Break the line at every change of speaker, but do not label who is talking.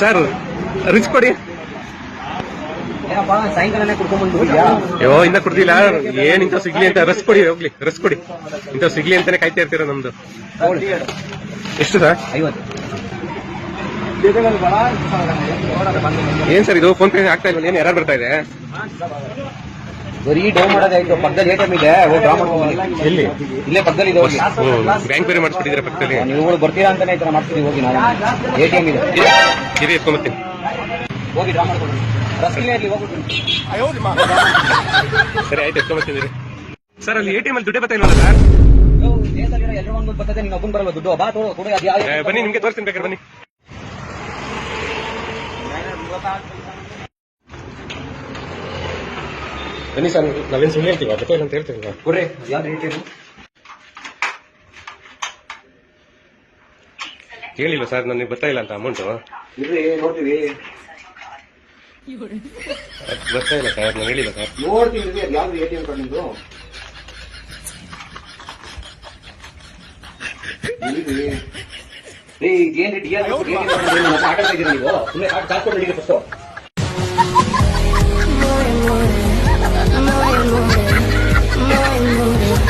Sir rich ಕೊಡಿ.
ಸಾಯಂಕಾಲನೇ ಕುಡ್ಕೊಂಡ್ಬಂದು
ಅಯ್ಯೋ ಇನ್ನ ಕುಡ್ದಿಲ್ಲ. ಏನ್ ಇಂಥ ಸಿಗ್ಲಿ ಅಂತ ರಸ್ ಕೊಡಿ, ಹೋಗ್ಲಿ ರಸ್ ಕೊಡಿ. ಇಂಥ ಸಿಗ್ಲಿ ಅಂತಾನೆ ಕಾಯ್ತಾ ಇರ್ತೀರ ನಮ್ದು. ಎಷ್ಟು ಸರ್?
50.
ಏನ್ ಸರ್ ಇದು ಫೋನ್ ಪೇ ಆಗ್ತಾ ಇಲ್ಲ, ಏನ್ ಯಾರು ಬರ್ತಾ ಇದೆ?
ಬರೀ ಡೌನ್ ಮಾಡೋದಾಯ್ತು. ಪಕ್ಕದಲ್ಲಿ ಎಟಿಎಂ ಇದೆ, ಹೋಗಿ ಡ್ರಾ ಮಾಡ್ಕೊಂಡು.
ಎಲ್ಲಿ?
ಇಲ್ಲೇ ಪಕ್ಕದಲ್ಲಿ ಇದೆ, ಹೋಗಿ.
ಬ್ಯಾಂಕ್ ಬೇರೆ ಮಾಡಿಸ್ಬಿಟ್ಟಿದ್ರೆ ಪಕ್ಕದಲ್ಲಿ.
ನೀವು ಬರ್ತೀರಾ ಅಂತಾನೆ ಈ ತರ ಮಾಡ್ತೀವಿ. ಹೋಗಿ ನಾವು ಎಟಿಎಂ ಇದೆ,
ಇರಿ ಎತ್ಕೊಂಬತ್ತೀನಿ.
ಹೋಗಿ ಡ್ರಾ ಮಾಡ್ಕೊಂಡು. ರಸ್ಕಿಲೇ ಇರಲಿ, ಹೋಗ್ಬಿಟ್ಟು.
ಸರಿ ಆಯ್ತು, ಎತ್ಕೊಂಬತ್ತೀನಿ. ಸರ್ ಅಲ್ಲಿ ಎಟಿಎಂ ಅಲ್ಲಿ ದುಡ್ಡೇ ಬರ್ತಾ ಇಲ್ವಲ್ಲ ಸರ್?
ದೇಶದಲ್ಲಿರೋ ಎಲ್ಲರೂ ಒಂದು ಬರ್ತದೆ, ನೀನು ಒಬ್ಬನ್ ಬರಲ್ಲ ದುಡ್ಡು. ಬಾ ತೋರು ಕೊಡಿ.
ಬನ್ನಿ ನಿಮ್ಗೆ ತೋರಿಸ್ತೀನಿ ಬೇಕಾದ್ರೆ ಬನ್ನಿ. ಬನ್ನಿ ಸರ್, ನಾವೇನು ಸುಳ್ಳು ಹೇಳ್ತೀವಿ, ಗೊತ್ತಾಯಿಲ್ಲ ಅಂತ ಹೇಳ್ತೀವಿ.
ಕೊಡ್ರಿ, ಯಾವ್ದು ಎಟಿಎಂ
ಹೇಳಿಲ್ವ ಸರ್ ನನಗೆ ಬರ್ತಾ ಇಲ್ಲ ಅಂತ ಅಮೌಂಟು?
ಇರ್ರಿ, ನೋಡ್ತೀವಿ.
ಬರ್ತಾ ಇಲ್ಲ ಸರ್, ನಾನು ಹೇಳಿಲ್ಲ ಸರ್.
ನೋಡ್ತೀನಿ, ಯಾವ್ದು ಎಟಿಎಂ ಕಾರ್ಡ್ ನಿಮ್ದು? ಏನ್ ರೇಟ್ ಆಟ ಇದ್ದೀರಾ ನೀವು? ಸುಮ್ಮನೆ ಕಾಸು ಕೊಟ್ಟು ಫಸ್ಟ್